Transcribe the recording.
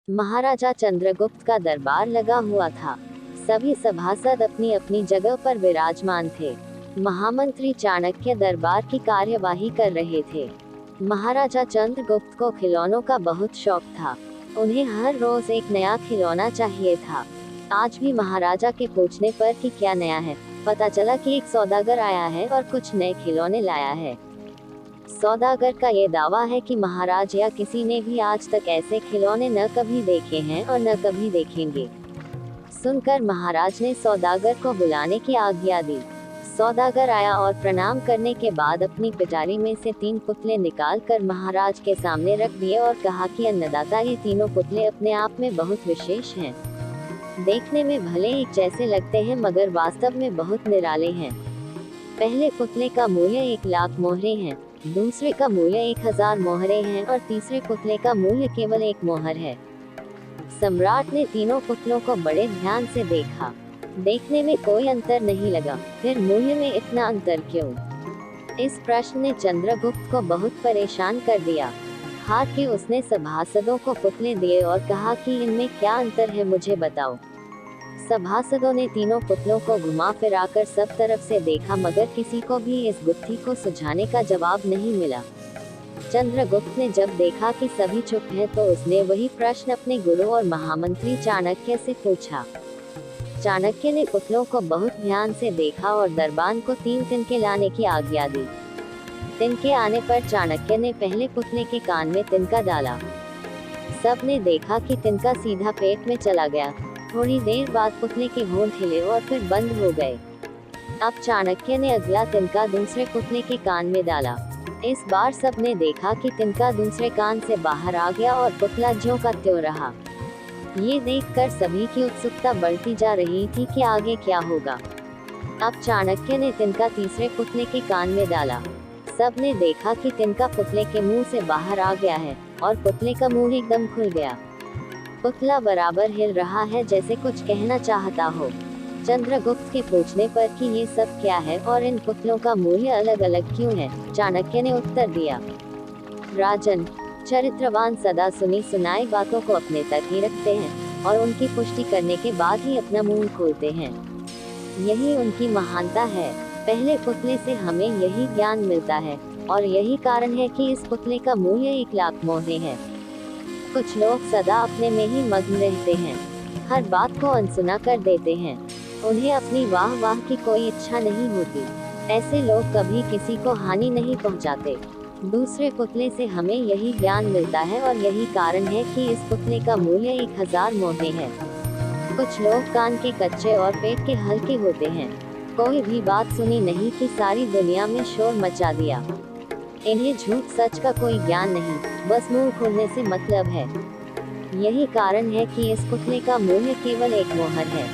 महाराजा चंद्रगुप्त का दरबार लगा हुआ था। सभी सभासद अपनी अपनी जगह पर विराजमान थे। महामंत्री चाणक्य दरबार की कार्यवाही कर रहे थे। महाराजा चंद्रगुप्त को खिलौनों का बहुत शौक था। उन्हें हर रोज एक नया खिलौना चाहिए था। आज भी महाराजा के पूछने पर कि क्या नया है, पता चला कि एक सौदागर आया है और कुछ नए खिलौने लाया है। सौदागर का ये दावा है कि महाराज या किसी ने भी आज तक ऐसे खिलौने न कभी देखे हैं और न कभी देखेंगे। सुनकर महाराज ने सौदागर को बुलाने की आज्ञा दी। सौदागर आया और प्रणाम करने के बाद अपनी पिटारी में से 3 पुतले निकालकर महाराज के सामने रख दिए और कहा कि अन्नदाता, ये तीनों पुतले अपने आप में बहुत विशेष हैं। देखने में भले एक जैसे लगते हैं मगर वास्तव में बहुत निराले हैं। पहले पुतले का मूल्य 1 लाख मोहरे हैं, दूसरे का मूल्य 1000 मोहरे हैं और तीसरे पुतले का मूल्य केवल 1 मोहर है। सम्राट ने तीनों पुतलों को बड़े ध्यान से देखा। देखने में कोई अंतर नहीं लगा, फिर मूल्य में इतना अंतर क्यों? इस प्रश्न ने चंद्रगुप्त को बहुत परेशान कर दिया। हार के उसने सभासदों को पुतले दिए और कहा कि इनमें क्या अंतर है, मुझे बताओ। सभासदों ने तीनों पुतलों को घुमा फिराकर सब तरफ से देखा मगर किसी को भी इस गुत्थी को सुझाने का जवाब नहीं मिला। चंद्रगुप्त ने जब देखा कि सभी चुप हैं तो उसने वही प्रश्न अपने गुरु और महामंत्री चाणक्य से पूछा। चाणक्य ने पुतलों को बहुत ध्यान से देखा और दरबान को 3 तिनके लाने की आज्ञा दी। तिनके आने पर चाणक्य ने पहले पुतले के कान में तिनका डाला। सब ने देखा कि तिनका सीधा पेट में चला गया। थोड़ी देर बाद पुतले के होंठ हिले और फिर बंद हो गए। अब चाणक्य ने अगला तिनका दूसरे पुतले के कान में डाला। इस बार सब ने देखा कि तिनका दूसरे कान से बाहर आ गया और पुतला ज्यों का त्यों रहा। ये देखकर सभी की उत्सुकता बढ़ती जा रही थी कि आगे क्या होगा। अब चाणक्य ने तिनका तीसरे पुतले के कान में डाला। सब ने देखा कि तिनका पुतले के मुंह से बाहर आ गया है और पुतले का मुंह एकदम खुल गया। पुतला बराबर हिल रहा है जैसे कुछ कहना चाहता हो। चंद्रगुप्त के पूछने पर कि ये सब क्या है और इन पुतलों का मूल्य अलग अलग क्यों है, चाणक्य ने उत्तर दिया, राजन, चरित्रवान सदा सुनी सुनाई बातों को अपने तक ही रखते हैं और उनकी पुष्टि करने के बाद ही अपना मुंह खोलते हैं। यही उनकी महानता है। पहले पुतले से हमें यही ज्ञान मिलता है और यही कारण है कि इस पुतले का मूल्य 1 लाख मोहरे है। कुछ लोग सदा अपने में ही मग्न रहते हैं, हर बात को अनसुना कर देते हैं। उन्हें अपनी वाह वाह की कोई इच्छा नहीं होती। ऐसे लोग कभी किसी को हानि नहीं पहुंचाते। दूसरे पुतले से हमें यही ज्ञान मिलता है और यही कारण है कि इस पुतले का मूल्य 1000 मोहरे है। कुछ लोग कान के कच्चे और पेट के हल्के होते हैं। कोई भी बात सुनी नहीं कि सारी दुनिया में शोर मचा दिया। इन्हें झूठ सच का कोई ज्ञान नहीं, बस मुंह खोलने से मतलब है। यही कारण है कि इस पुतले का मूल्य केवल 1 मोहर है।